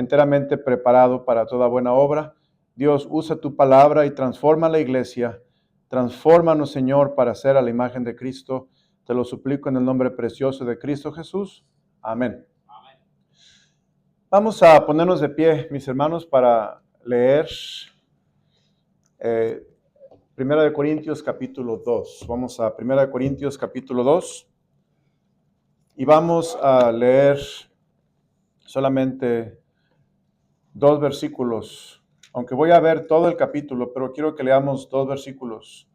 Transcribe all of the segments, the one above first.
enteramente preparado para toda buena obra. Dios, usa tu palabra y transforma la iglesia. Transfórmanos, Señor, para ser a la imagen de Cristo. Te lo suplico en el nombre precioso de Cristo Jesús. Amén. Vamos a ponernos de pie, mis hermanos, para leer 1 de Corintios capítulo 2. Vamos a 1 de Corintios capítulo 2 y vamos a leer solamente 2 versículos, aunque voy a ver todo el capítulo, pero quiero que leamos 2 versículos.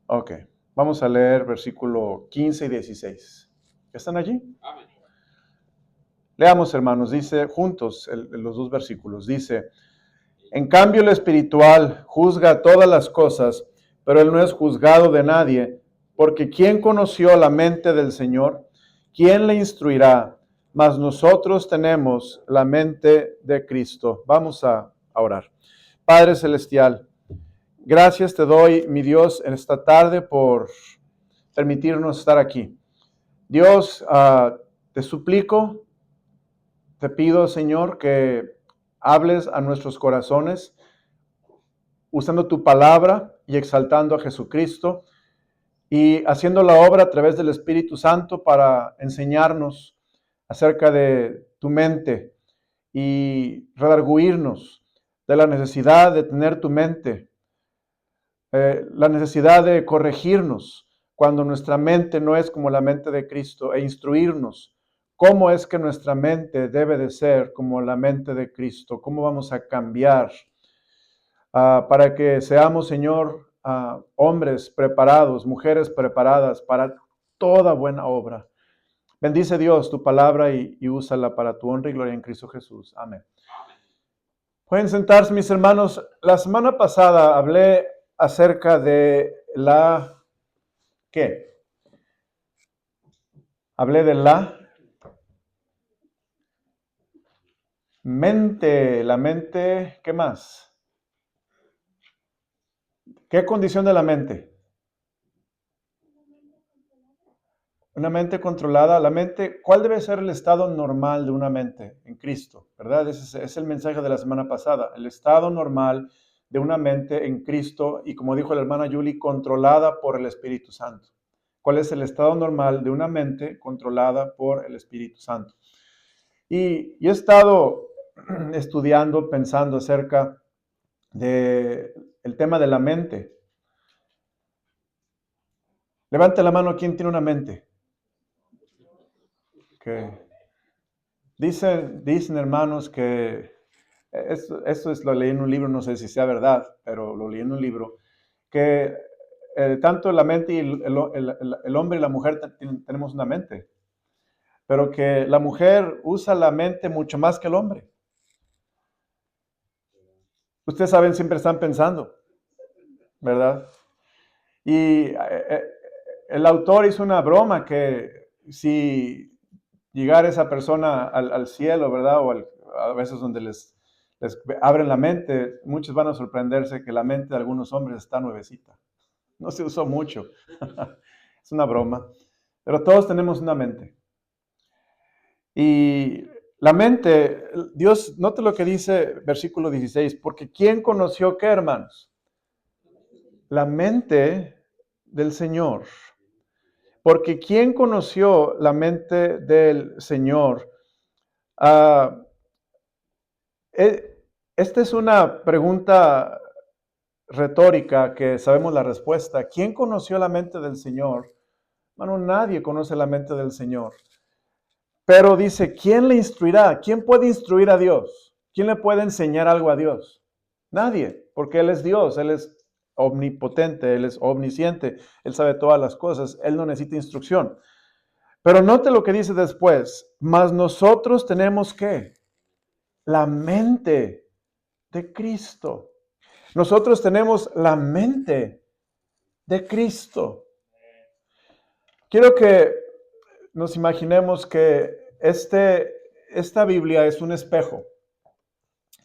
Ok, vamos a leer versículo 15 y 16. ¿Están allí? Amén. Leamos, hermanos, dice juntos los 2 versículos. Dice, en cambio el espiritual juzga todas las cosas, pero él no es juzgado de nadie, porque ¿quién conoció la mente del Señor? ¿Quién le instruirá? Mas nosotros tenemos la mente de Cristo. Vamos a orar. Padre Celestial, gracias te doy, mi Dios, en esta tarde por permitirnos estar aquí. Dios, te suplico, te pido, Señor, que hables a nuestros corazones usando tu palabra y exaltando a Jesucristo y haciendo la obra a través del Espíritu Santo para enseñarnos acerca de tu mente y redarguirnos de la necesidad de tener tu mente, la necesidad de corregirnos cuando nuestra mente no es como la mente de Cristo e instruirnos cómo es que nuestra mente debe de ser como la mente de Cristo, cómo vamos a cambiar para que seamos, Señor, hombres preparados, mujeres preparadas para toda buena obra. Bendice Dios tu palabra y úsala para tu honra y gloria en Cristo Jesús. Amén. Pueden sentarse, mis hermanos. La semana pasada hablé acerca de ¿qué? Hablé de la mente, ¿qué más? ¿Qué condición de la mente? Una mente controlada. La mente, ¿cuál debe ser el estado normal de una mente en Cristo? ¿Verdad? Ese es el mensaje de la semana pasada. El estado normal de una mente en Cristo y, como dijo la hermana Julie, controlada por el Espíritu Santo. ¿Cuál es el estado normal de una mente controlada por el Espíritu Santo? Y he estado estudiando, pensando acerca del tema de la mente. Levante la mano, ¿quién tiene una mente? Okay. Dicen hermanos que, esto lo leí en un libro, no sé si sea verdad, pero lo leí en un libro, que tanto la mente y el hombre y la mujer tenemos una mente, pero que la mujer usa la mente mucho más que el hombre. Ustedes saben, siempre están pensando, ¿verdad? Y el autor hizo una broma que si llegara esa persona al cielo, ¿verdad? O a veces donde les abren la mente, muchos van a sorprenderse que la mente de algunos hombres está nuevecita. No se usó mucho. Es una broma. Pero todos tenemos una mente. Y la mente, Dios, note lo que dice versículo 16, porque ¿quién conoció qué, hermanos? La mente del Señor. Porque ¿quién conoció la mente del Señor? Esta es una pregunta retórica que sabemos la respuesta. ¿Quién conoció la mente del Señor? Bueno, nadie conoce la mente del Señor. Pero dice, ¿quién le instruirá? ¿Quién puede instruir a Dios? ¿Quién le puede enseñar algo a Dios? Nadie, porque Él es Dios, Él es omnipotente, Él es omnisciente, Él sabe todas las cosas, Él no necesita instrucción. Pero note lo que dice después, mas nosotros tenemos ¿qué? La mente de Cristo. Nosotros tenemos la mente de Cristo. Quiero que nos imaginemos que esta Biblia es un espejo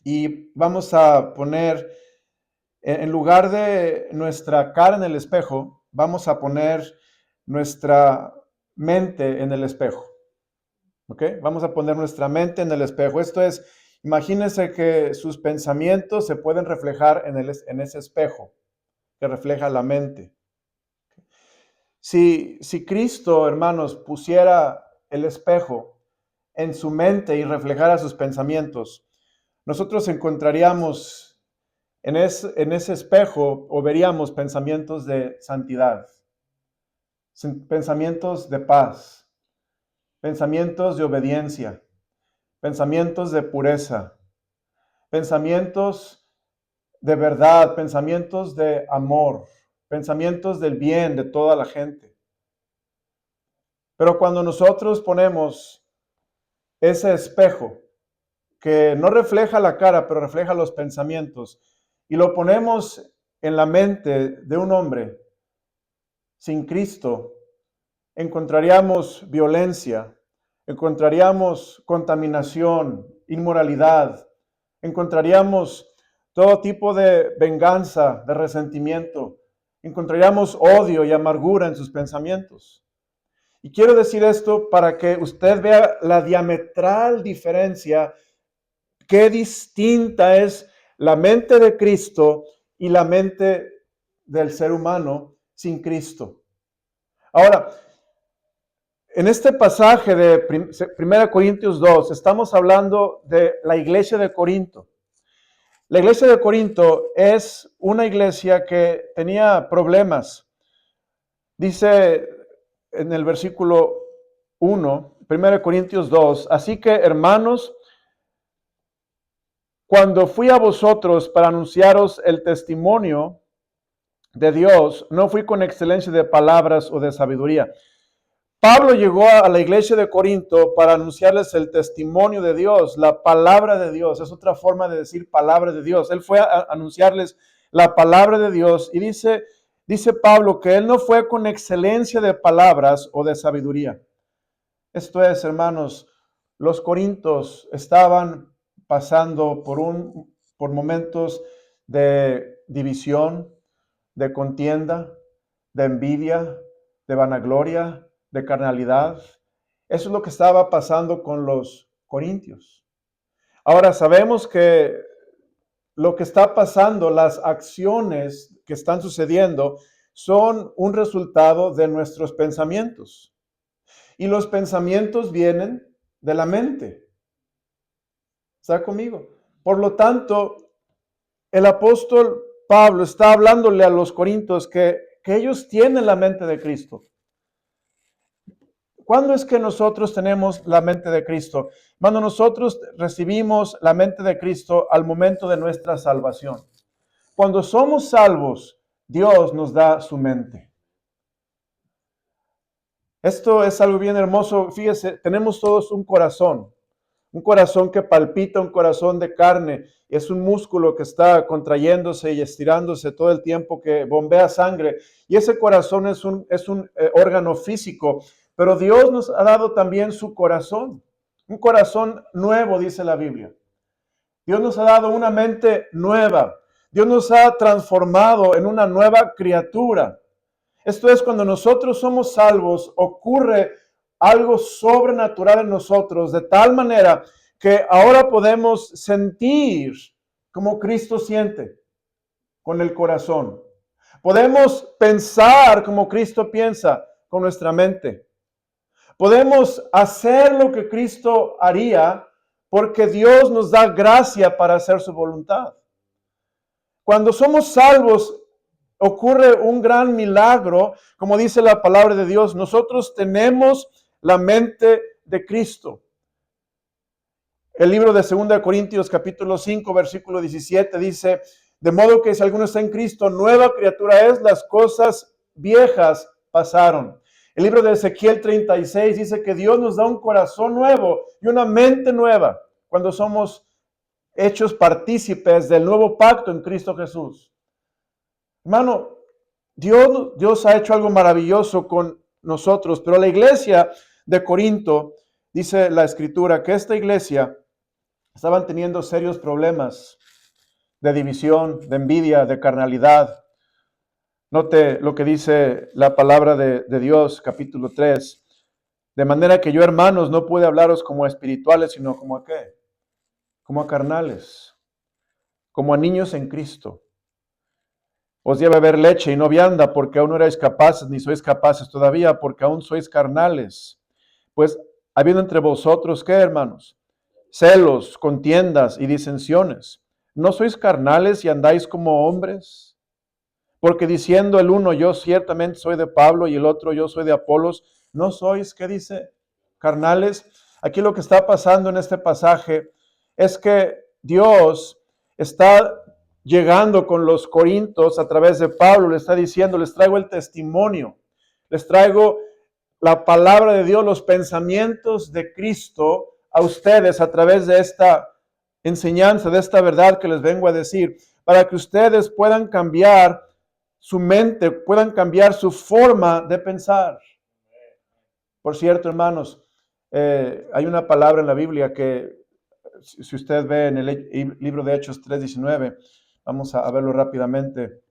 y vamos a poner, en lugar de nuestra cara en el espejo, vamos a poner nuestra mente en el espejo. ¿Ok? Vamos a poner nuestra mente en el espejo. Esto es, imagínense que sus pensamientos se pueden reflejar en ese espejo que refleja la mente. Si Cristo, hermanos, pusiera el espejo en su mente y reflejara sus pensamientos, nosotros encontraríamos en ese espejo o veríamos pensamientos de santidad, pensamientos de paz, pensamientos de obediencia, pensamientos de pureza, pensamientos de verdad, pensamientos de amor, pensamientos del bien de toda la gente. Pero cuando nosotros ponemos ese espejo que no refleja la cara, pero refleja los pensamientos, y lo ponemos en la mente de un hombre sin Cristo, encontraríamos violencia, encontraríamos contaminación, inmoralidad, encontraríamos todo tipo de venganza, de resentimiento, encontraríamos odio y amargura en sus pensamientos. Y quiero decir esto para que usted vea la diametral diferencia, qué distinta es la mente de Cristo y la mente del ser humano sin Cristo. Ahora, en este pasaje de 1 Corintios 2, estamos hablando de la iglesia de Corinto. La iglesia de Corinto es una iglesia que tenía problemas. Dice en el versículo 1, 1 Corintios 2, así que hermanos, cuando fui a vosotros para anunciaros el testimonio de Dios, no fui con excelencia de palabras o de sabiduría. Pablo llegó a la iglesia de Corinto para anunciarles el testimonio de Dios, la palabra de Dios. Es otra forma de decir palabra de Dios. Él fue a anunciarles la palabra de Dios y dice Pablo que él no fue con excelencia de palabras o de sabiduría. Esto es, hermanos, los corintios estaban pasando por momentos de división, de contienda, de envidia, de vanagloria, de carnalidad. Eso es lo que estaba pasando con los corintios. Ahora sabemos que lo que está pasando, las acciones que están sucediendo, son un resultado de nuestros pensamientos. Y los pensamientos vienen de la mente. ¿Está conmigo? Por lo tanto, el apóstol Pablo está hablándole a los corintios que ellos tienen la mente de Cristo. ¿Cuándo es que nosotros tenemos la mente de Cristo? Cuando nosotros recibimos la mente de Cristo al momento de nuestra salvación. Cuando somos salvos, Dios nos da su mente. Esto es algo bien hermoso. Fíjese, tenemos todos un corazón que palpita, un corazón de carne. Es un músculo que está contrayéndose y estirándose todo el tiempo, que bombea sangre. Y ese corazón es un órgano físico. Pero Dios nos ha dado también su corazón. Un corazón nuevo, dice la Biblia. Dios nos ha dado una mente nueva. Dios nos ha transformado en una nueva criatura. Esto es, cuando nosotros somos salvos, ocurre algo sobrenatural en nosotros, de tal manera que ahora podemos sentir como Cristo siente, con el corazón. Podemos pensar como Cristo piensa, con nuestra mente. Podemos hacer lo que Cristo haría, porque Dios nos da gracia para hacer su voluntad. Cuando somos salvos, ocurre un gran milagro, como dice la palabra de Dios. Nosotros tenemos la mente de Cristo. El libro de 2 Corintios capítulo 5, versículo 17 dice, de modo que si alguno está en Cristo, nueva criatura es, las cosas viejas pasaron. El libro de Ezequiel 36 dice que Dios nos da un corazón nuevo y una mente nueva cuando somos hechos partícipes del nuevo pacto en Cristo Jesús. Hermano, Dios ha hecho algo maravilloso con nosotros, pero la iglesia de Corinto, dice la Escritura, que esta iglesia estaban teniendo serios problemas de división, de envidia, de carnalidad. Note lo que dice la palabra de Dios, capítulo 3. De manera que yo, hermanos, no pude hablaros como a espirituales, sino como a ¿qué? Como a carnales, como a niños en Cristo. Os di a beber leche y no vianda, porque aún no erais capaces, ni sois capaces todavía, porque aún sois carnales. Pues, habiendo entre vosotros, ¿qué, hermanos? Celos, contiendas y disensiones. ¿No sois carnales y andáis como hombres? Porque diciendo el uno, yo ciertamente soy de Pablo, y el otro, yo soy de Apolos, ¿no sois, qué dice? Carnales. Aquí lo que está pasando en este pasaje es que Dios está llegando con los corintios a través de Pablo, le está diciendo, les traigo el testimonio, les traigo la palabra de Dios, los pensamientos de Cristo a ustedes a través de esta enseñanza, de esta verdad que les vengo a decir, para que ustedes puedan cambiar su mente, puedan cambiar su forma de pensar. Por cierto, hermanos, hay una palabra en la Biblia que, si usted ve en el libro de Hechos 3:19, vamos a verlo rápidamente.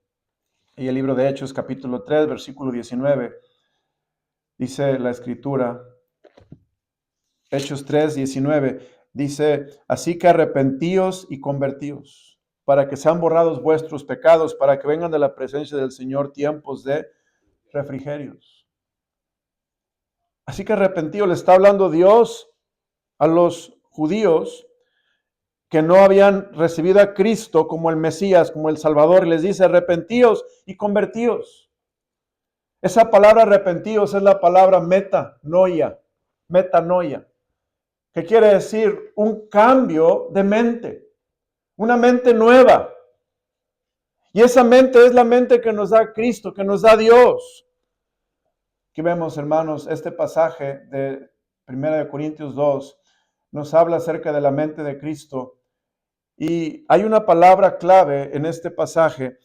Y el libro de Hechos, capítulo 3, versículo 19, dice la escritura, Hechos 3:19, dice, así que arrepentíos y convertíos, para que sean borrados vuestros pecados, para que vengan de la presencia del Señor tiempos de refrigerios. Así que arrepentido le está hablando Dios a los judíos que no habían recibido a Cristo como el Mesías, como el Salvador. Les dice arrepentíos y convertíos. Esa palabra arrepentíos es la palabra metanoia, que quiere decir un cambio de mente, una mente nueva. Y esa mente es la mente que nos da Cristo, que nos da Dios. Aquí vemos, hermanos, este pasaje de 1 Corintios 2 nos habla acerca de la mente de Cristo. Y hay una palabra clave en este pasaje.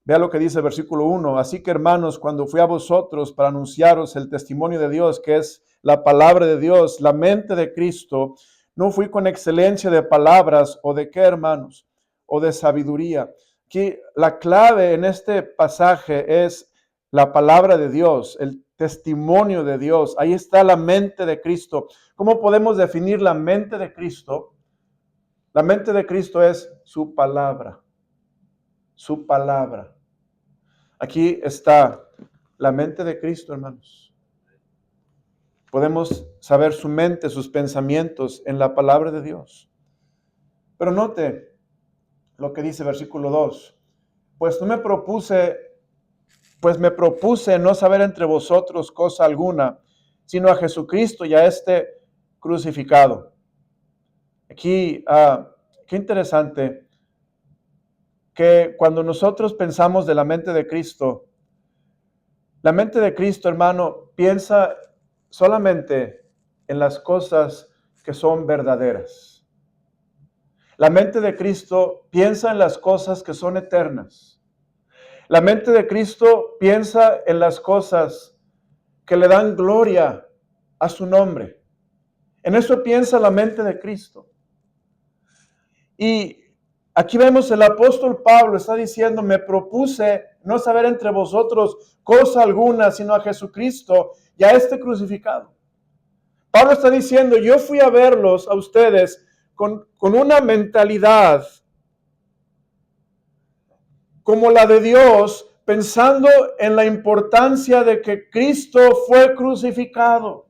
Vea lo que dice el versículo 1. Así que, hermanos, cuando fui a vosotros para anunciaros el testimonio de Dios, que es la palabra de Dios, la mente de Cristo, no fui con excelencia de palabras o de qué, hermanos, o de sabiduría. Aquí la clave en este pasaje es la palabra de Dios, el testimonio de Dios. Ahí está la mente de Cristo. ¿Cómo podemos definir la mente de Cristo? La mente de Cristo es su palabra. Su palabra. Aquí está la mente de Cristo, hermanos. Podemos saber su mente, sus pensamientos en la palabra de Dios. Pero note lo que dice versículo 2. Pues me propuse no saber entre vosotros cosa alguna, sino a Jesucristo y a este crucificado. Aquí, qué interesante que cuando nosotros pensamos de la mente de Cristo, hermano, piensa solamente en las cosas que son verdaderas. La mente de Cristo piensa en las cosas que son eternas. La mente de Cristo piensa en las cosas que le dan gloria a su nombre. En eso piensa la mente de Cristo. Y aquí vemos el apóstol Pablo está diciendo, me propuse no saber entre vosotros cosa alguna, sino a Jesucristo y a este crucificado. Pablo está diciendo, yo fui a verlos a ustedes con una mentalidad como la de Dios, pensando en la importancia de que Cristo fue crucificado,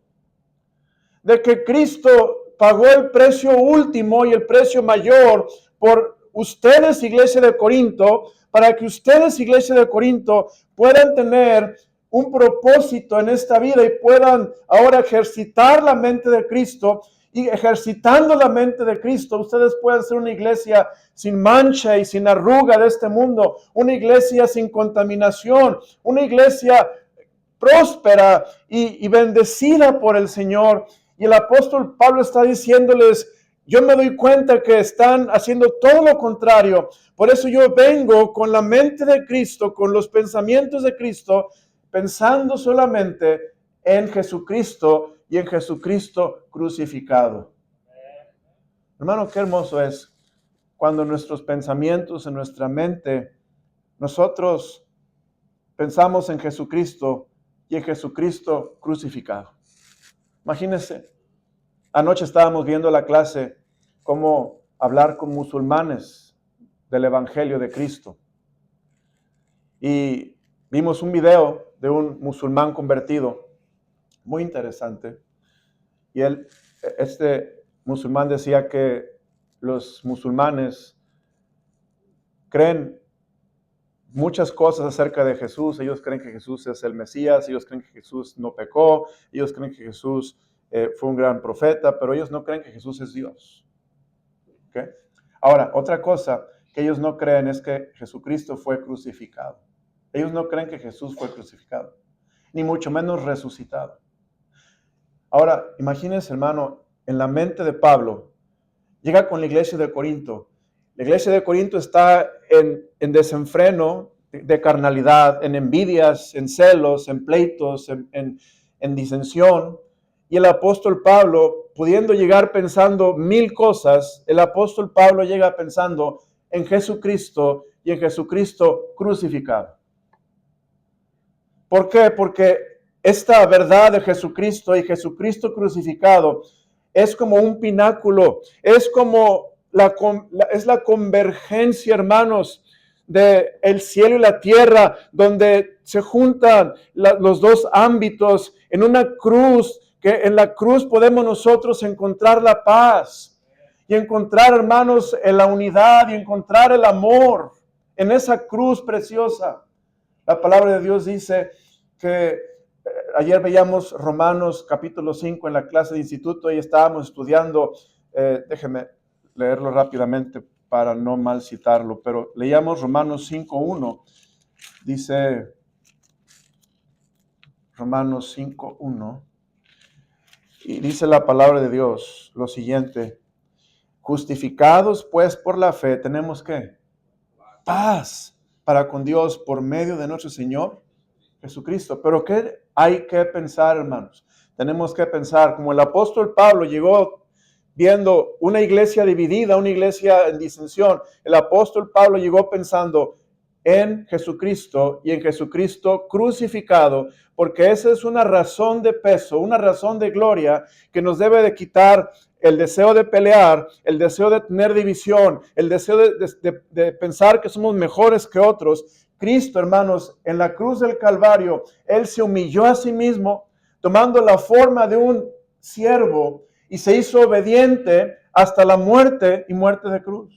de que Cristo pagó el precio último y el precio mayor por ustedes, iglesia de Corinto, para que ustedes, iglesia de Corinto, puedan tener un propósito en esta vida y puedan ahora ejercitar la mente de Cristo. Y ejercitando la mente de Cristo, ustedes pueden ser una iglesia sin mancha y sin arruga de este mundo, una iglesia sin contaminación, una iglesia próspera y bendecida por el Señor. Y el apóstol Pablo está diciéndoles, yo me doy cuenta que están haciendo todo lo contrario. Por eso yo vengo con la mente de Cristo, con los pensamientos de Cristo, pensando solamente en Jesucristo y en Jesucristo crucificado. Hermano, qué hermoso es cuando nuestros pensamientos en nuestra mente, nosotros pensamos en Jesucristo y en Jesucristo crucificado. Imagínense, anoche estábamos viendo la clase cómo hablar con musulmanes del Evangelio de Cristo. Y vimos un video de un musulmán convertido, muy interesante. Y este musulmán decía que los musulmanes creen muchas cosas acerca de Jesús. Ellos creen que Jesús es el Mesías, ellos creen que Jesús no pecó, ellos creen que Jesús fue un gran profeta, pero ellos no creen que Jesús es Dios. ¿Okay? Ahora, otra cosa que ellos no creen es que Jesucristo fue crucificado. Ellos no creen que Jesús fue crucificado, ni mucho menos resucitado. Ahora, imagínense, hermano, en la mente de Pablo, llega con la iglesia de Corinto. La iglesia de Corinto está en desenfreno de carnalidad, en envidias, en celos, en pleitos, en disensión. Y el apóstol Pablo, pudiendo llegar pensando 1000 cosas, el apóstol Pablo llega pensando en Jesucristo y en Jesucristo crucificado. ¿Por qué? Porque esta verdad de Jesucristo y Jesucristo crucificado es como un pináculo, es como la convergencia, hermanos, de el cielo y la tierra, donde se juntan los dos ámbitos en una cruz, que en la cruz podemos nosotros encontrar la paz y encontrar, hermanos, en la unidad y encontrar el amor en esa cruz preciosa. La palabra de Dios dice que ayer veíamos Romanos capítulo 5 en la clase de instituto y estábamos estudiando, déjeme leerlo rápidamente para no mal citarlo, pero leíamos Romanos 5:1, dice Romanos 5:1, y dice la palabra de Dios lo siguiente: justificados pues por la fe, tenemos ¿qué? Paz para con Dios por medio de nuestro Señor Jesucristo. Pero ¿qué hay que pensar, hermanos? Tenemos que pensar, como el apóstol Pablo llegó viendo una iglesia dividida, una iglesia en disensión, el apóstol Pablo llegó pensando en Jesucristo y en Jesucristo crucificado, porque esa es una razón de peso, una razón de gloria que nos debe de quitar el deseo de pelear, el deseo de tener división, el deseo de pensar que somos mejores que otros. Cristo, hermanos, en la cruz del Calvario, Él se humilló a sí mismo, tomando la forma de un siervo y se hizo obediente hasta la muerte y muerte de cruz.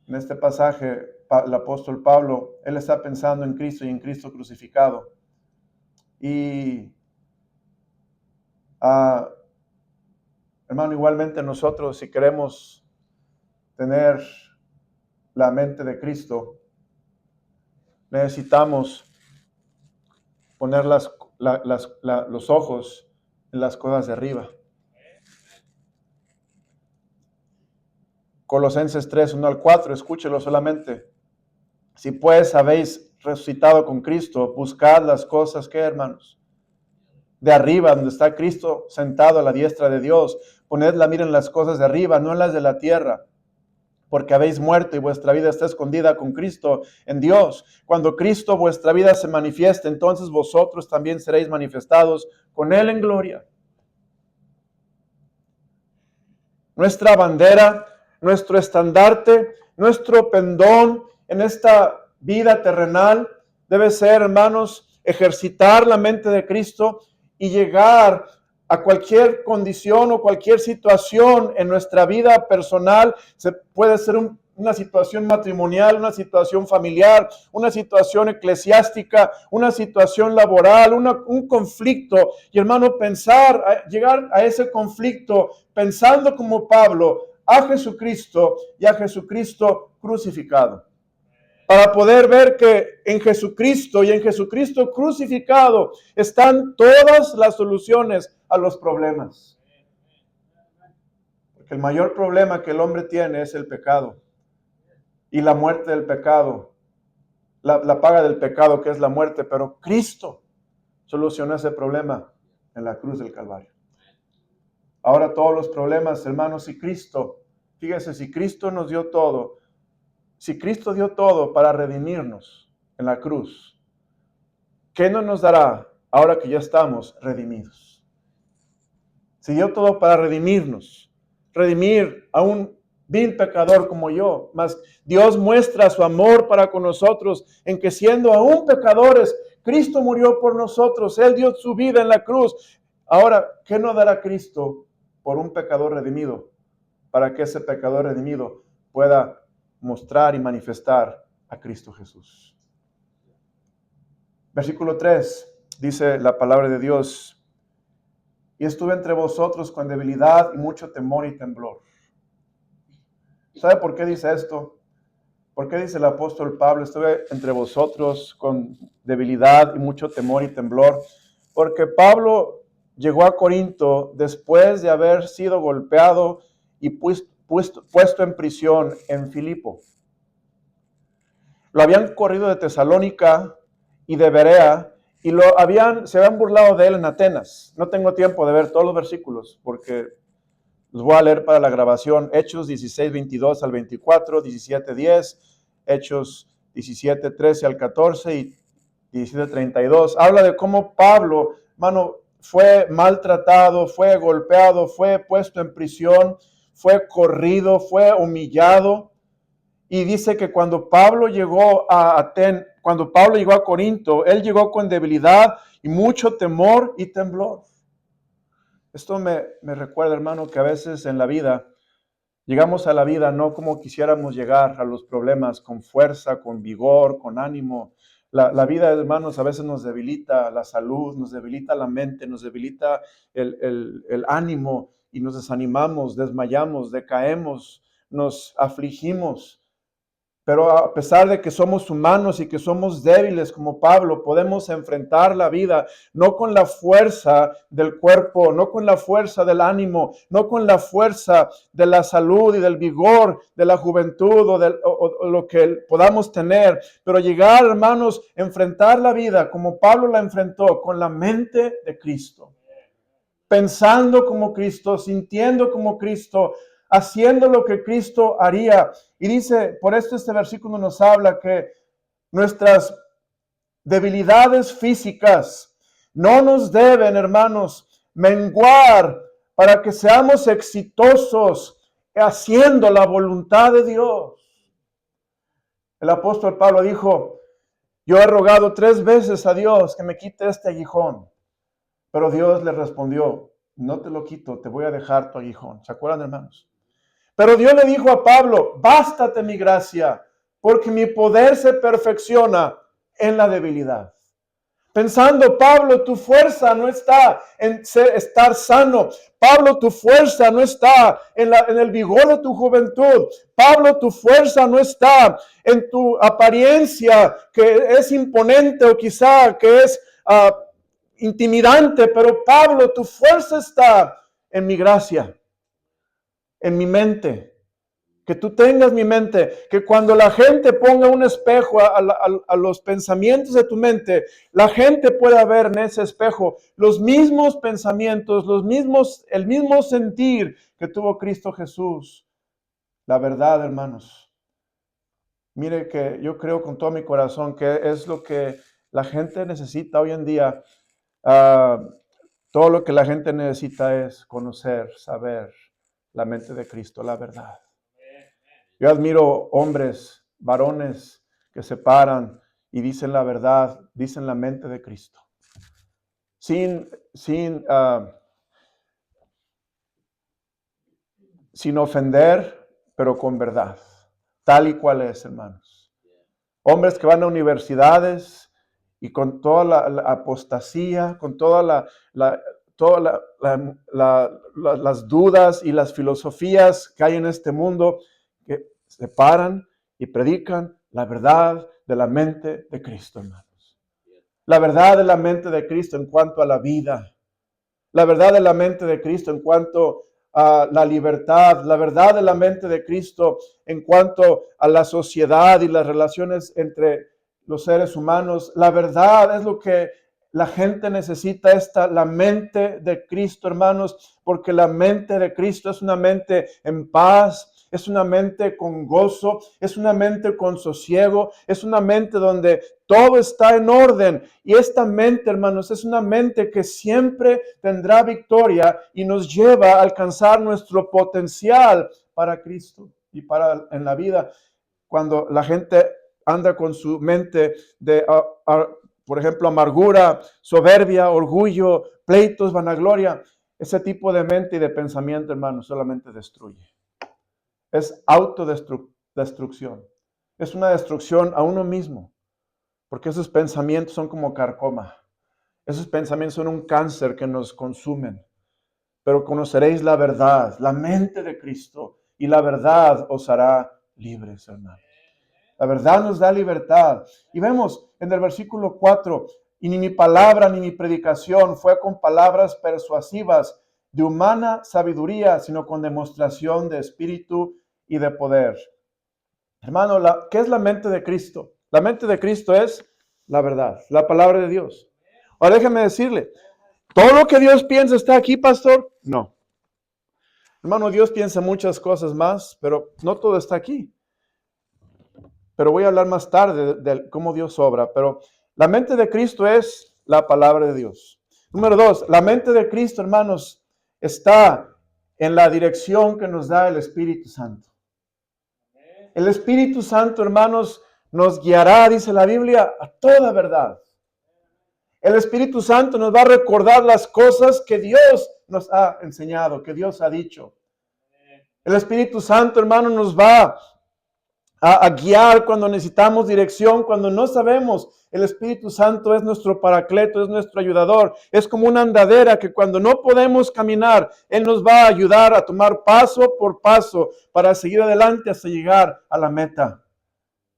En este pasaje, el apóstol Pablo, él está pensando en Cristo y en Cristo crucificado. Y, hermano, igualmente nosotros, si queremos tener la mente de Cristo, necesitamos poner los ojos en las cosas de arriba. Colosenses 3:1-4, escúchelo solamente. Si pues habéis resucitado con Cristo, buscad las cosas que, hermanos, de arriba, donde está Cristo sentado a la diestra de Dios. Poned la mira en las cosas de arriba, no en las de la tierra, porque habéis muerto y vuestra vida está escondida con Cristo en Dios. Cuando Cristo vuestra vida se manifieste, entonces vosotros también seréis manifestados con Él en gloria. Nuestra bandera, nuestro estandarte, nuestro pendón en esta vida terrenal debe ser, hermanos, ejercitar la mente de Cristo y llegar a cualquier condición o cualquier situación en nuestra vida personal. Puede ser una situación matrimonial, una situación familiar, una situación eclesiástica, una situación laboral, un conflicto. Y hermano, llegar a ese conflicto pensando como Pablo a Jesucristo y a Jesucristo crucificado. Para poder ver que en Jesucristo y en Jesucristo crucificado están todas las soluciones a los problemas. Porque el mayor problema que el hombre tiene es el pecado. Y la muerte del pecado, la paga del pecado que es la muerte, pero Cristo solucionó ese problema en la cruz del Calvario. Ahora todos los problemas, hermanos, si Cristo nos dio todo, Si Cristo dio todo para redimirnos en la cruz, ¿qué no nos dará ahora que ya estamos redimidos? Si dio todo para redimirnos, redimir a un vil pecador como yo, mas Dios muestra su amor para con nosotros en que siendo aún pecadores, Cristo murió por nosotros, Él dio su vida en la cruz. Ahora, ¿qué no dará Cristo por un pecador redimido? Para que ese pecador redimido pueda mostrar y manifestar a Cristo Jesús. Versículo 3, dice la palabra de Dios: y estuve entre vosotros con debilidad y mucho temor y temblor. ¿Sabe por qué dice esto? ¿Por qué dice el apóstol Pablo, estuve entre vosotros con debilidad y mucho temor y temblor? Porque Pablo llegó a Corinto después de haber sido golpeado y puesto en prisión en Filipo. Lo habían corrido de Tesalónica y de Berea y se habían burlado de él en Atenas. No tengo tiempo de ver todos los versículos porque los voy a leer para la grabación. Hechos 16, 22 al 24, 17, 10, Hechos 17, 13 al 14 y 17, 32. Habla de cómo Pablo, hermano, fue maltratado, fue golpeado, fue puesto en prisión, fue corrido, fue humillado. Y dice que cuando Pablo llegó a Corinto, él llegó con debilidad y mucho temor y temblor. Esto me recuerda, hermano, que a veces en la vida, llegamos a la vida no como quisiéramos llegar a los problemas, con fuerza, con vigor, con ánimo. La vida, hermanos, a veces nos debilita la salud, nos debilita la mente, nos debilita el ánimo y nos desanimamos, desmayamos, decaemos, nos afligimos. Pero a pesar de que somos humanos y que somos débiles como Pablo, podemos enfrentar la vida no con la fuerza del cuerpo, no con la fuerza del ánimo, no con la fuerza de la salud y del vigor de la juventud o lo que podamos tener, pero llegar, hermanos, enfrentar la vida como Pablo la enfrentó, con la mente de Cristo, pensando como Cristo, sintiendo como Cristo, haciendo lo que Cristo haría. Y dice, por esto este versículo nos habla que nuestras debilidades físicas no nos deben, hermanos, menguar para que seamos exitosos haciendo la voluntad de Dios. El apóstol Pablo dijo: yo he rogado 3 veces a Dios que me quite este aguijón. Pero Dios le respondió: no te lo quito, te voy a dejar tu aguijón. ¿Se acuerdan, hermanos? Pero Dios le dijo a Pablo: bástate mi gracia, porque mi poder se perfecciona en la debilidad. Pensando, Pablo, tu fuerza no está en estar sano. Pablo, tu fuerza no está en el vigor de tu juventud. Pablo, tu fuerza no está en tu apariencia, que es imponente o quizá que es intimidante. Pero Pablo, tu fuerza está en mi gracia, en mi mente. Que tú tengas mi mente, que cuando la gente ponga un espejo a los pensamientos de tu mente, la gente pueda ver en ese espejo los mismos pensamientos, el mismo sentir que tuvo Cristo Jesús. La verdad, hermanos. Mire que yo creo con todo mi corazón que es lo que la gente necesita hoy en día. Todo lo que la gente necesita es conocer, saber la mente de Cristo, la verdad. Yo admiro hombres, varones que se paran y dicen la verdad, dicen la mente de Cristo. Sin ofender, pero con verdad. Tal y cual es, hermanos. Hombres que van a universidades y con toda la apostasía, con todas las dudas y las filosofías que hay en este mundo, que se paran y predican la verdad de la mente de Cristo, hermanos. La verdad de la mente de Cristo en cuanto a la vida. La verdad de la mente de Cristo en cuanto a la libertad. La verdad de la mente de Cristo en cuanto a la sociedad y las relaciones entre los seres humanos. La verdad es lo que la gente necesita, la mente de Cristo, hermanos, porque la mente de Cristo es una mente en paz, es una mente con gozo, es una mente con sosiego, es una mente donde todo está en orden. Y esta mente, hermanos, es una mente que siempre tendrá victoria y nos lleva a alcanzar nuestro potencial para Cristo y para en la vida. Cuando la gente anda con su mente de, por ejemplo, amargura, soberbia, orgullo, pleitos, vanagloria, ese tipo de mente y de pensamiento, hermano, solamente destruye. Es autodestrucción. Es una destrucción a uno mismo, porque esos pensamientos son como carcoma. Esos pensamientos son un cáncer que nos consumen. Pero conoceréis la verdad, la mente de Cristo, y la verdad os hará libres, hermano. La verdad nos da libertad. Y vemos en el versículo 4, y ni mi palabra ni mi predicación fue con palabras persuasivas de humana sabiduría, sino con demostración de espíritu y de poder. Hermano, ¿qué es la mente de Cristo? La mente de Cristo es la verdad, la palabra de Dios. Ahora déjeme decirle, ¿todo lo que Dios piensa está aquí, pastor? No. Hermano, Dios piensa muchas cosas más, pero no todo está aquí. Pero voy a hablar más tarde de cómo Dios obra. Pero la mente de Cristo es la palabra de Dios. Número 2, la mente de Cristo, hermanos, está en la dirección que nos da el Espíritu Santo. El Espíritu Santo, hermanos, nos guiará, dice la Biblia, a toda verdad. El Espíritu Santo nos va a recordar las cosas que Dios nos ha enseñado, que Dios ha dicho. El Espíritu Santo, hermano, nos va a guiar cuando necesitamos dirección, cuando no sabemos. El Espíritu Santo es nuestro paracleto, es nuestro ayudador. Es como una andadera que cuando no podemos caminar, Él nos va a ayudar a tomar paso por paso para seguir adelante hasta llegar a la meta.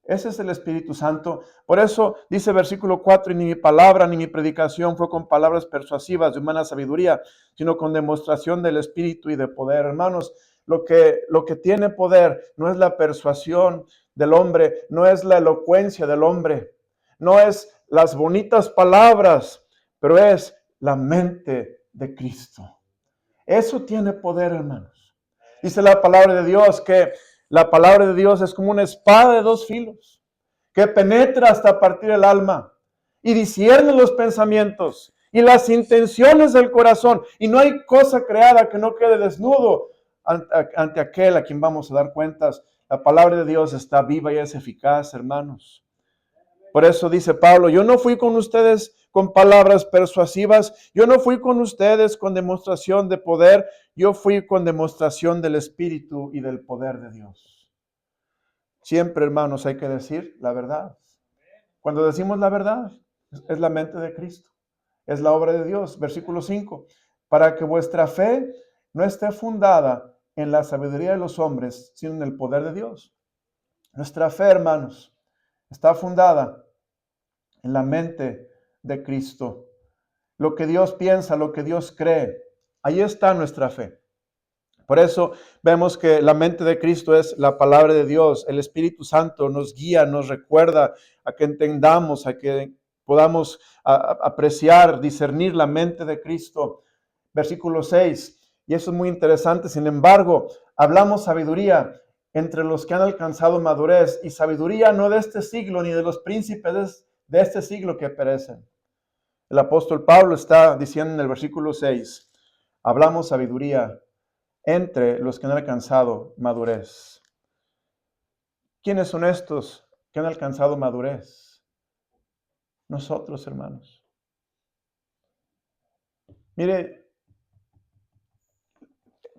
Ese es el Espíritu Santo. Por eso dice versículo 4, y ni mi palabra ni mi predicación fue con palabras persuasivas de humana sabiduría, sino con demostración del Espíritu y de poder. Hermanos, lo que tiene poder no es la persuasión del hombre, no es la elocuencia del hombre, no es las bonitas palabras, pero es la mente de Cristo. Eso tiene poder, hermanos. Dice la palabra de Dios que la palabra de Dios es como una espada de dos filos que penetra hasta partir el alma y discierne los pensamientos y las intenciones del corazón. Y no hay cosa creada que no quede desnudo ante aquel a quien vamos a dar cuentas. La palabra de Dios está viva y es eficaz, hermanos. Por eso dice Pablo, yo no fui con ustedes con palabras persuasivas, yo no fui con ustedes con demostración de poder, yo fui con demostración del Espíritu y del poder de Dios. Siempre, hermanos, hay que decir la verdad. Cuando decimos la verdad, es la mente de Cristo, es la obra de Dios. Versículo 5, para que vuestra fe no esté fundada en la sabiduría de los hombres, sino en el poder de Dios. Nuestra fe, hermanos, está fundada en la mente de Cristo. Lo que Dios piensa, lo que Dios cree, ahí está nuestra fe. Por eso vemos que la mente de Cristo es la palabra de Dios. El Espíritu Santo nos guía, nos recuerda a que entendamos, a que podamos apreciar, discernir la mente de Cristo. Versículo 6, y eso es muy interesante. Sin embargo, hablamos sabiduría entre los que han alcanzado madurez, y sabiduría no de este siglo ni de los príncipes de este siglo que perecen. El apóstol Pablo está diciendo en el versículo 6, hablamos sabiduría entre los que han alcanzado madurez. ¿Quiénes son estos que han alcanzado madurez? Nosotros, hermanos. Mire,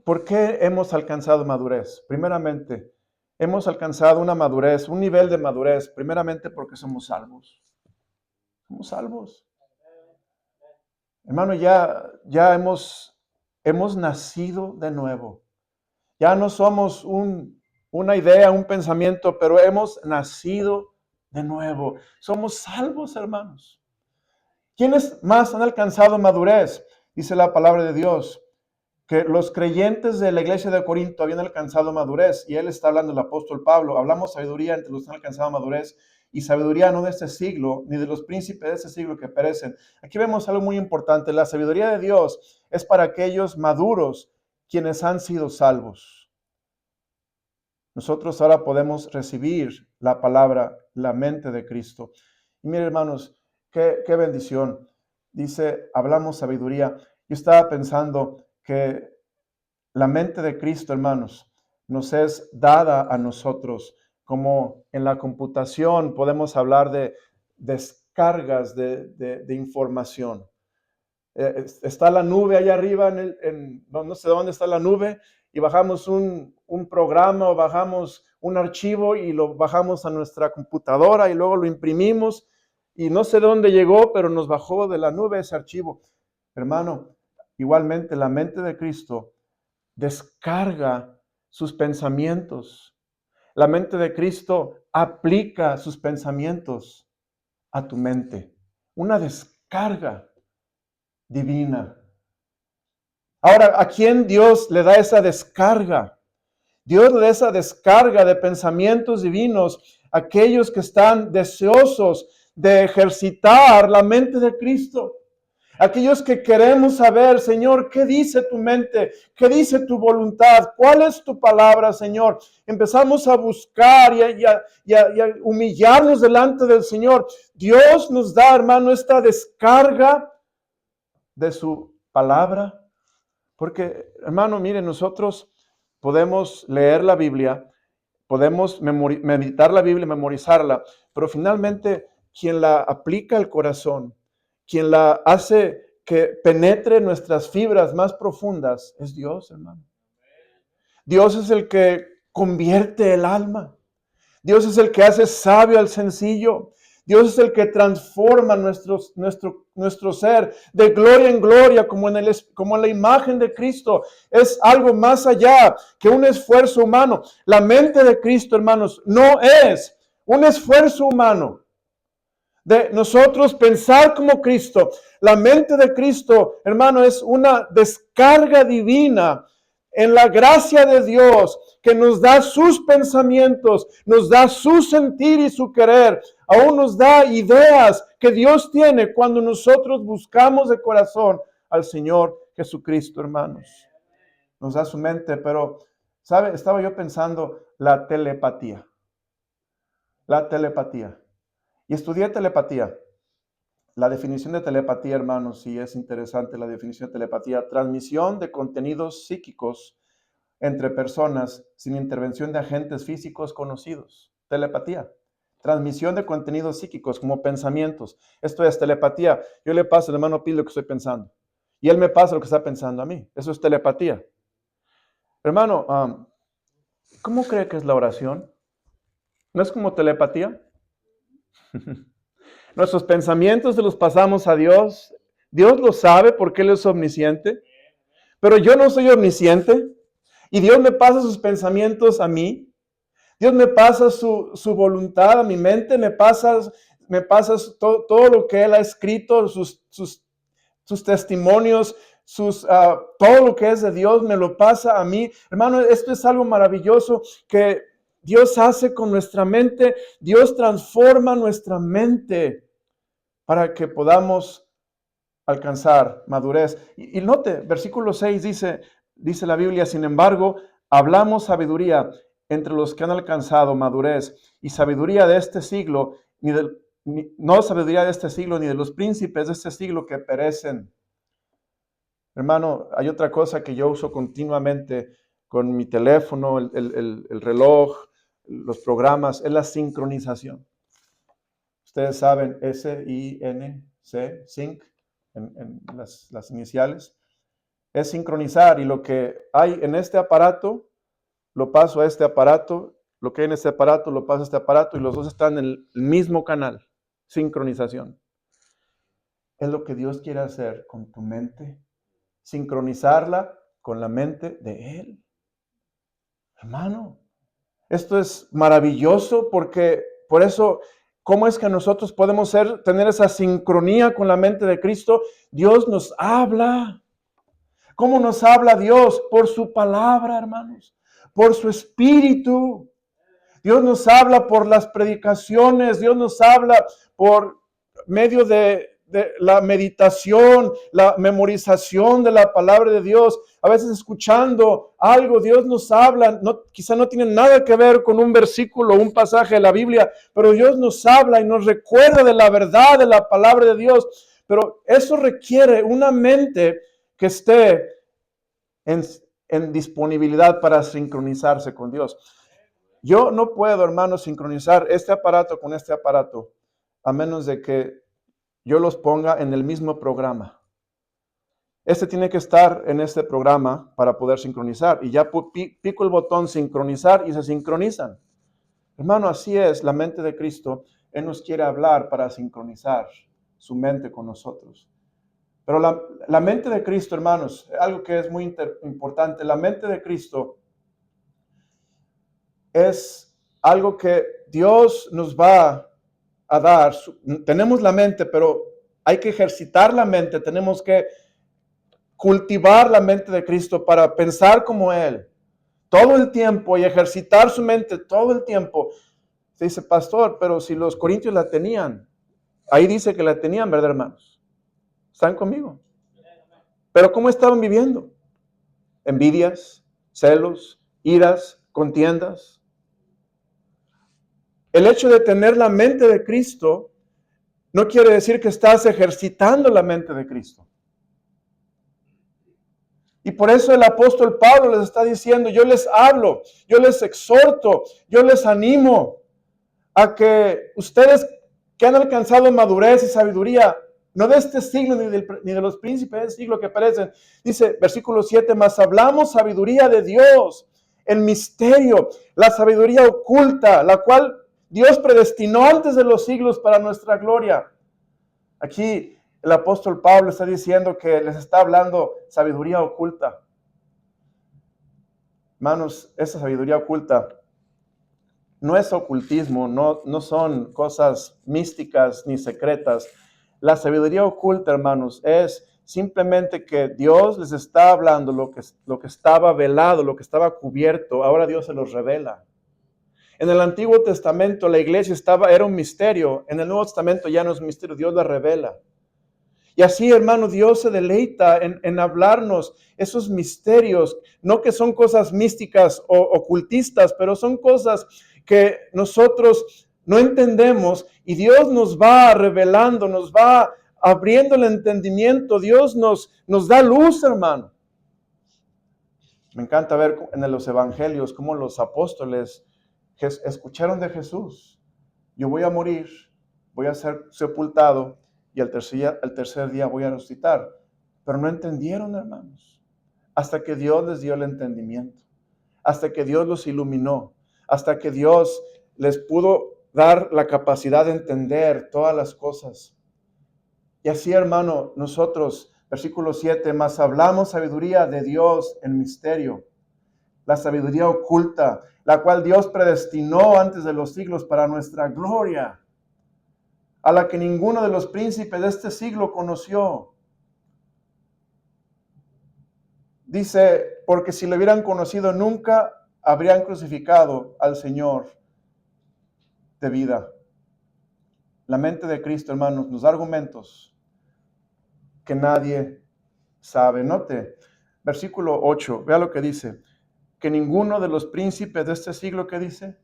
¿por qué hemos alcanzado madurez? Primeramente, hemos alcanzado una madurez, un nivel de madurez, primeramente porque somos salvos. Somos salvos. Hermano, ya hemos nacido de nuevo. Ya no somos una idea, un pensamiento, pero hemos nacido de nuevo. Somos salvos, hermanos. ¿Quiénes más han alcanzado madurez? Dice la palabra de Dios, que los creyentes de la iglesia de Corinto habían alcanzado madurez, y él está hablando, el apóstol Pablo. Hablamos sabiduría entre los que han alcanzado madurez, y sabiduría no de este siglo, ni de los príncipes de este siglo que perecen. Aquí vemos algo muy importante. La sabiduría de Dios es para aquellos maduros, quienes han sido salvos. nosotros ahora podemos recibir la palabra, la mente de Cristo. Y miren, hermanos, qué bendición. Dice, hablamos sabiduría. Yo estaba pensando que la mente de Cristo, hermanos, nos es dada a nosotros, como en la computación podemos hablar de descargas de información. Está la nube allá arriba, no sé dónde está la nube, y bajamos un programa o bajamos un archivo y lo bajamos a nuestra computadora y luego lo imprimimos y no sé dónde llegó, pero nos bajó de la nube ese archivo. Hermano, igualmente la mente de Cristo descarga sus pensamientos. La mente de Cristo aplica sus pensamientos a tu mente. Una descarga divina. Ahora, ¿a quién Dios le da esa descarga? Dios le da esa descarga de pensamientos divinos a aquellos que están deseosos de ejercitar la mente de Cristo. Aquellos que queremos saber, Señor, ¿qué dice tu mente? ¿Qué dice tu voluntad? ¿Cuál es tu palabra, Señor? Empezamos a buscar y a humillarnos delante del Señor. Dios nos da, hermano, esta descarga de su palabra. Porque, hermano, mire, nosotros podemos leer la Biblia, podemos meditar la Biblia, memorizarla, pero finalmente quien la aplica al corazón, quien la hace que penetre nuestras fibras más profundas, es Dios, hermano. Dios es el que convierte el alma. Dios es el que hace sabio al sencillo. Dios es el que transforma nuestro ser de gloria en gloria, como en la imagen de Cristo. Es algo más allá que un esfuerzo humano. La mente de Cristo, hermanos, no es un esfuerzo humano de nosotros pensar como Cristo. La mente de Cristo, hermano, es una descarga divina en la gracia de Dios, que nos da sus pensamientos, nos da su sentir y su querer, aún nos da ideas que Dios tiene cuando nosotros buscamos de corazón al Señor Jesucristo, hermanos. Nos da su mente, pero, ¿sabe? Estaba yo pensando la telepatía. La telepatía. Y estudié telepatía. La definición de telepatía, hermanos, sí es interesante la definición de telepatía. Transmisión de contenidos psíquicos entre personas sin intervención de agentes físicos conocidos. Telepatía. Transmisión de contenidos psíquicos como pensamientos. Esto es telepatía. Yo le paso al hermano Pil lo que estoy pensando. Y él me pasa lo que está pensando a mí. Eso es telepatía. Hermano, ¿cómo cree que es la oración? ¿No es como telepatía? Nuestros pensamientos se los pasamos a Dios. Dios lo sabe porque Él es omnisciente. Pero yo no soy omnisciente. Y Dios me pasa sus pensamientos a mí. Dios me pasa su voluntad a mi mente. Me pasa todo lo que Él ha escrito, sus testimonios, todo lo que es de Dios me lo pasa a mí. Hermano, esto es algo maravilloso que Dios hace con nuestra mente. Dios transforma nuestra mente para que podamos alcanzar madurez. Y note, versículo 6 dice la Biblia, sin embargo, hablamos sabiduría entre los que han alcanzado madurez, y sabiduría de este siglo, no sabiduría de este siglo, ni de los príncipes de este siglo que perecen. Hermano, hay otra cosa que yo uso continuamente con mi teléfono, el reloj, los programas, es la sincronización. Ustedes saben, S-I-N-C, sync, en las iniciales, es sincronizar, y lo que hay en este aparato, lo paso a este aparato, lo que hay en este aparato, lo paso a este aparato, y los dos están en el mismo canal, sincronización. Es lo que Dios quiere hacer con tu mente, sincronizarla con la mente de Él. Hermano, esto es maravilloso porque por eso, ¿cómo es que nosotros podemos tener esa sincronía con la mente de Cristo? Dios nos habla. ¿Cómo nos habla Dios? Por su palabra, hermanos, por su espíritu. Dios nos habla por las predicaciones, Dios nos habla por medio de de la meditación, la memorización de la palabra de Dios, a veces escuchando algo, Dios nos habla, quizá no tiene nada que ver con un versículo o un pasaje de la Biblia, pero Dios nos habla y nos recuerda de la verdad de la palabra de Dios. Pero eso requiere una mente que esté en disponibilidad para sincronizarse con Dios. Yo no puedo, hermanos, sincronizar este aparato con este aparato, a menos de que yo los ponga en el mismo programa. Este tiene que estar en este programa para poder sincronizar. Y ya pico el botón sincronizar y se sincronizan. Hermano, así es la mente de Cristo. Él nos quiere hablar para sincronizar su mente con nosotros. Pero la mente de Cristo, hermanos, algo que es muy importante, la mente de Cristo es algo que Dios nos va a dar. Tenemos la mente, pero hay que ejercitar la mente, tenemos que cultivar la mente de Cristo para pensar como Él todo el tiempo y ejercitar su mente todo el tiempo. Se dice, pastor, pero si los corintios la tenían, ahí dice que la tenían, ¿verdad, hermanos? ¿Están conmigo? Pero ¿cómo estaban viviendo? Envidias, celos, iras, contiendas. El hecho de tener la mente de Cristo no quiere decir que estás ejercitando la mente de Cristo. Y por eso el apóstol Pablo les está diciendo, yo les hablo, yo les exhorto, yo les animo a que ustedes que han alcanzado madurez y sabiduría, no de este siglo ni de los príncipes del siglo que perecen, dice versículo 7, mas hablamos sabiduría de Dios, el misterio, la sabiduría oculta, la cual Dios predestinó antes de los siglos para nuestra gloria. Aquí el apóstol Pablo está diciendo que les está hablando sabiduría oculta. Hermanos, esa sabiduría oculta no es ocultismo, no son cosas místicas ni secretas. La sabiduría oculta, hermanos, es simplemente que Dios les está hablando lo que estaba velado, lo que estaba cubierto. Ahora Dios se los revela. En el Antiguo Testamento la iglesia era un misterio. En el Nuevo Testamento ya no es un misterio, Dios la revela. Y así, hermano, Dios se deleita en hablarnos esos misterios, no que son cosas místicas o ocultistas, pero son cosas que nosotros no entendemos y Dios nos va revelando, nos va abriendo el entendimiento, Dios nos da luz, hermano. Me encanta ver en los evangelios cómo los apóstoles escucharon de Jesús. Yo voy a morir, voy a ser sepultado y al tercer día voy a resucitar. Pero no entendieron, hermanos, hasta que Dios les dio el entendimiento, hasta que Dios los iluminó, hasta que Dios les pudo dar la capacidad de entender todas las cosas. Y así, hermano, nosotros, versículo 7, mas hablamos sabiduría de Dios en misterio, la sabiduría oculta, la cual Dios predestinó antes de los siglos para nuestra gloria, a la que ninguno de los príncipes de este siglo conoció. Dice, porque si lo hubieran conocido nunca habrían crucificado al Señor de vida. La mente de Cristo, hermanos, nos da argumentos que nadie sabe. Note, versículo 8, vea lo que dice, que ninguno de los príncipes de este siglo, ¿qué dice?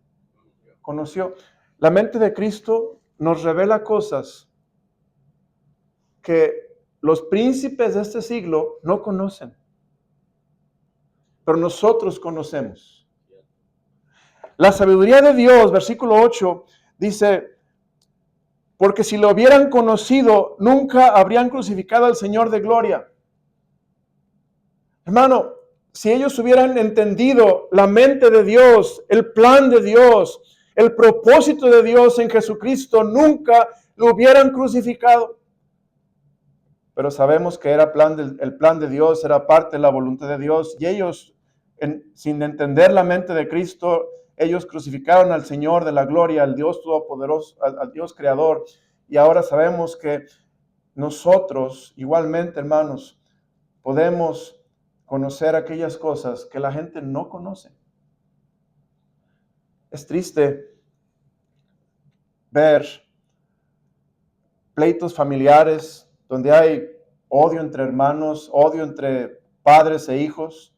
Conoció. La mente de Cristo nos revela cosas que los príncipes de este siglo no conocen, pero nosotros conocemos. La sabiduría de Dios, versículo 8, dice, porque si lo hubieran conocido, nunca habrían crucificado al Señor de gloria. Hermano, si ellos hubieran entendido la mente de Dios, el plan de Dios, el propósito de Dios en Jesucristo, nunca lo hubieran crucificado. Pero sabemos que el plan de Dios era parte de la voluntad de Dios y ellos, sin entender la mente de Cristo, ellos crucificaron al Señor de la gloria, al Dios todopoderoso, al Dios creador. Y ahora sabemos que nosotros, igualmente, hermanos, podemos conocer aquellas cosas que la gente no conoce. Es triste ver pleitos familiares, donde hay odio entre hermanos, odio entre padres e hijos,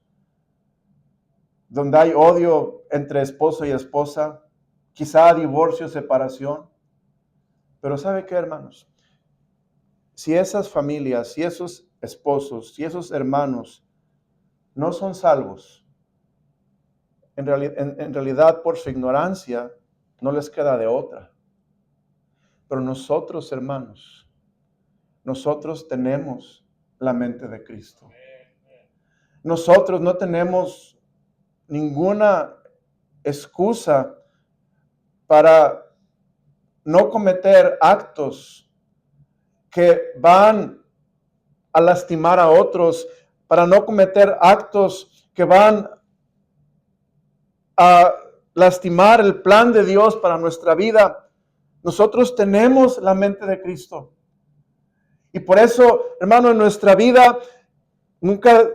donde hay odio entre esposo y esposa, quizá divorcio, separación. Pero ¿sabe qué, hermanos? Si esas familias, si esos esposos, si esos hermanos no son salvos, en realidad por su ignorancia no les queda de otra. Pero nosotros, hermanos, nosotros tenemos la mente de Cristo. Nosotros no tenemos ninguna excusa para no cometer actos que van a lastimar a otros, para no cometer actos que van a lastimar el plan de Dios para nuestra vida. Nosotros tenemos la mente de Cristo. Y por eso, hermano, en nuestra vida, nunca,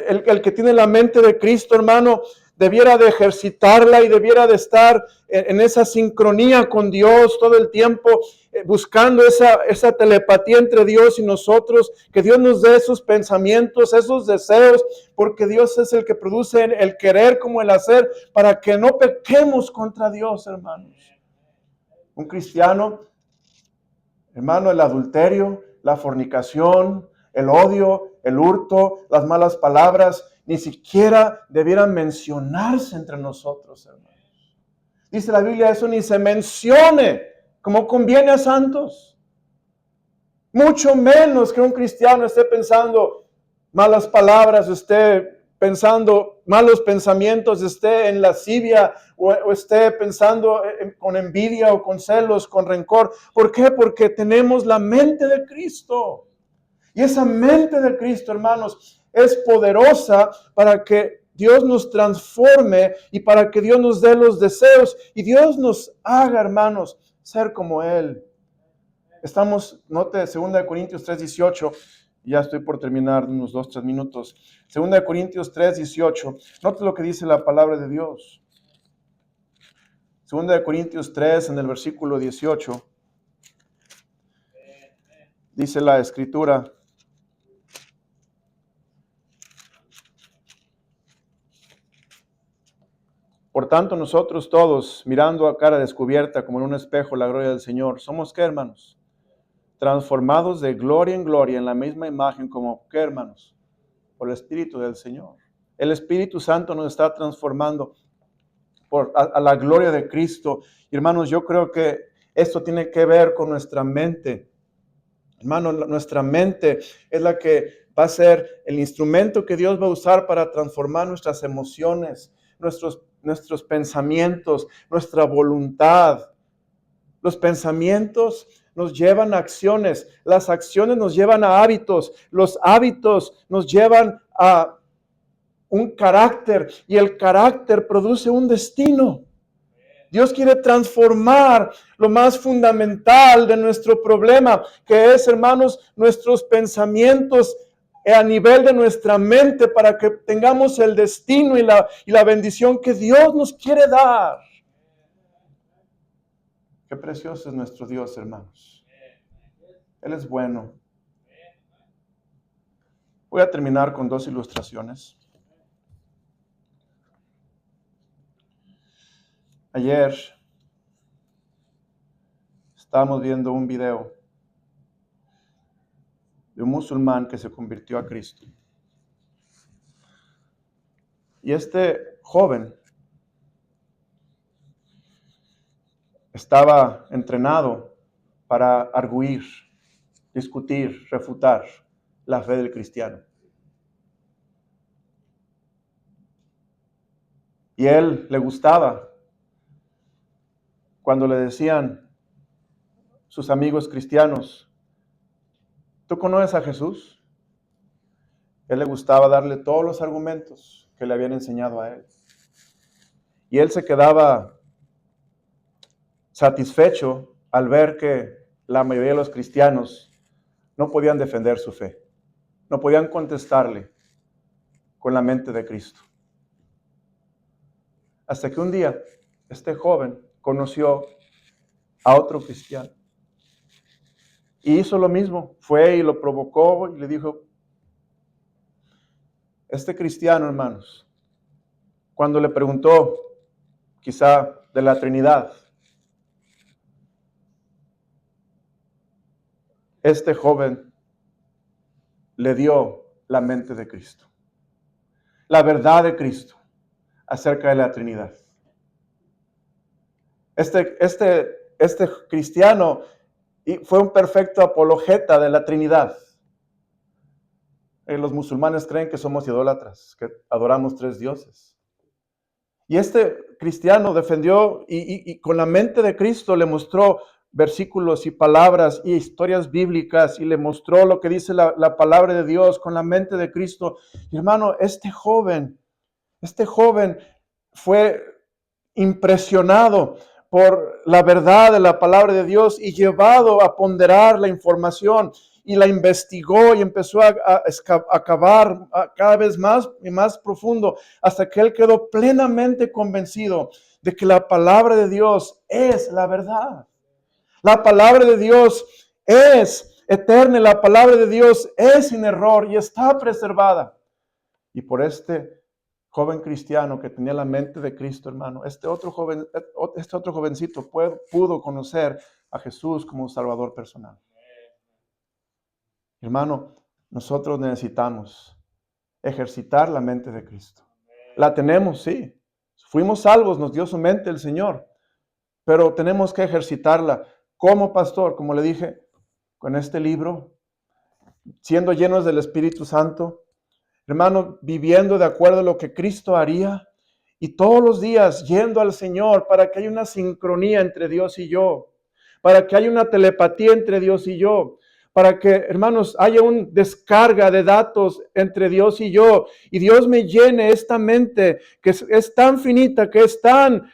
el que tiene la mente de Cristo, hermano, debiera de ejercitarla y debiera de estar en esa sincronía con Dios todo el tiempo, buscando esa telepatía entre Dios y nosotros, que Dios nos dé esos pensamientos, esos deseos, porque Dios es el que produce el querer como el hacer, para que no pequemos contra Dios, hermanos. Un cristiano, hermano, el adulterio, la fornicación, el odio, el hurto, las malas palabras, ni siquiera debieran mencionarse entre nosotros, hermanos. Dice la Biblia, eso ni se mencione como conviene a santos. Mucho menos que un cristiano esté pensando malas palabras, esté pensando malos pensamientos, esté en lascivia o esté pensando con envidia o con celos, con rencor. ¿Por qué? Porque tenemos la mente de Cristo. Y esa mente de Cristo, hermanos, es poderosa para que Dios nos transforme y para que Dios nos dé los deseos y Dios nos haga, hermanos, ser como Él. Estamos, note, 2 Corintios 3:18, ya estoy por terminar unos 2-3 minutos. 2 Corintios 3:18, note lo que dice la palabra de Dios. 2 Corintios 3, en el versículo 18, dice la Escritura: por tanto, nosotros todos, mirando a cara descubierta como en un espejo la gloria del Señor, ¿somos qué, hermanos? Transformados de gloria en gloria en la misma imagen como, ¿qué, hermanos? Por el Espíritu del Señor. El Espíritu Santo nos está transformando a la gloria de Cristo. Y hermanos, yo creo que esto tiene que ver con nuestra mente. Hermanos, nuestra mente es la que va a ser el instrumento que Dios va a usar para transformar nuestras emociones, nuestros pensamientos, nuestra voluntad. Los pensamientos nos llevan a acciones, las acciones nos llevan a hábitos, los hábitos nos llevan a un carácter y el carácter produce un destino. Dios quiere transformar lo más fundamental de nuestro problema, que es, hermanos, nuestros pensamientos a nivel de nuestra mente, para que tengamos el destino y la bendición que Dios nos quiere dar. Qué precioso es nuestro Dios, hermanos. Él es bueno. Voy a terminar con 2 ilustraciones. Ayer estábamos viendo un video de un musulmán que se convirtió a Cristo. Y este joven estaba entrenado para arguir, discutir, refutar la fe del cristiano. Y él le gustaba cuando le decían sus amigos cristianos: ¿tú conoces a Jesús? Él le gustaba darle todos los argumentos que le habían enseñado a él. Y él se quedaba satisfecho al ver que la mayoría de los cristianos no podían defender su fe, no podían contestarle con la mente de Cristo. Hasta que un día este joven conoció a otro cristiano. Y hizo lo mismo, fue y lo provocó y le dijo, este cristiano, hermanos, cuando le preguntó quizá de la Trinidad, este joven le dio la mente de Cristo, la verdad de Cristo acerca de la Trinidad. Este cristiano fue un perfecto apologeta de la Trinidad. Los musulmanes creen que somos idólatras, que adoramos 3 dioses. Y este cristiano defendió y con la mente de Cristo le mostró versículos y palabras y historias bíblicas y le mostró lo que dice la palabra de Dios con la mente de Cristo. Y hermano, este joven fue impresionado por la verdad de la palabra de Dios y llevado a ponderar la información y la investigó y empezó a cavar cada vez más y más profundo hasta que él quedó plenamente convencido de que la palabra de Dios es la verdad. La palabra de Dios es eterna, la palabra de Dios es sin error y está preservada. Y por este joven cristiano que tenía la mente de Cristo, hermano, este otro jovencito pudo conocer a Jesús como Salvador personal. Hermano, nosotros necesitamos ejercitar la mente de Cristo. La tenemos, sí. Fuimos salvos, nos dio su mente el Señor, pero tenemos que ejercitarla. Como pastor, como le dije, con este libro, siendo llenos del Espíritu Santo, hermano, viviendo de acuerdo a lo que Cristo haría y todos los días yendo al Señor para que haya una sincronía entre Dios y yo, para que haya una telepatía entre Dios y yo, para que, hermanos, haya una descarga de datos entre Dios y yo, y Dios me llene esta mente que es tan finita, que es tan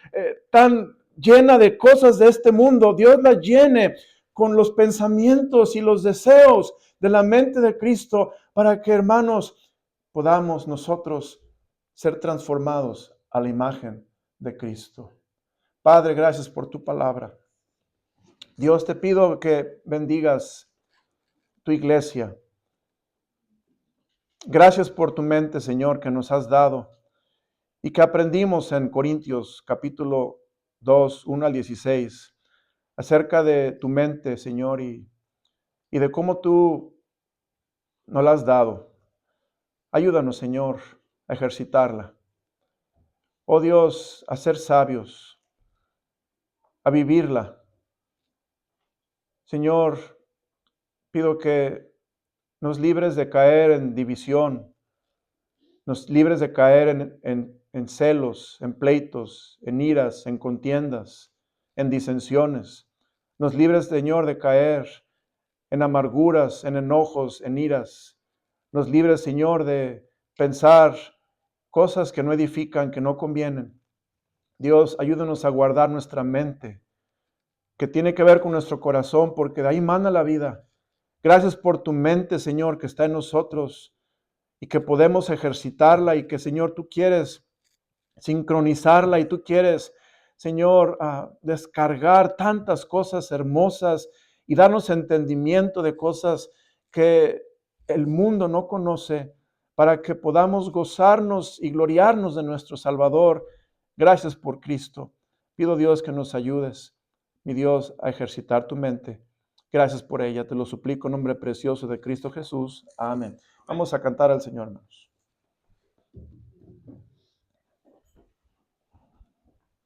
llena de cosas de este mundo. Dios la llene con los pensamientos y los deseos de la mente de Cristo para que, hermanos, podamos nosotros ser transformados a la imagen de Cristo. Padre, gracias por tu palabra. Dios, te pido que bendigas tu iglesia. Gracias por tu mente, Señor, que nos has dado y que aprendimos en Corintios capítulo 2, 1 al 16, acerca de tu mente, Señor, y de cómo tú nos la has dado. Ayúdanos, Señor, a ejercitarla. Oh Dios, a ser sabios, a vivirla. Señor, pido que nos libres de caer en división, nos libres de caer en celos, en pleitos, en iras, en contiendas, en disensiones. Nos libres, Señor, de caer en amarguras, en enojos, en iras. Nos libres, Señor, de pensar cosas que no edifican, que no convienen. Dios, ayúdanos a guardar nuestra mente, que tiene que ver con nuestro corazón, porque de ahí mana la vida. Gracias por tu mente, Señor, que está en nosotros y que podemos ejercitarla y que, Señor, tú quieres sincronizarla y tú quieres, Señor, descargar tantas cosas hermosas y darnos entendimiento de cosas que el mundo no conoce para que podamos gozarnos y gloriarnos de nuestro Salvador. Gracias por Cristo. Pido, Dios, que nos ayudes, mi Dios, a ejercitar tu mente. Gracias por ella. Te lo suplico en nombre precioso de Cristo Jesús. Amén. Vamos a cantar al Señor, hermanos.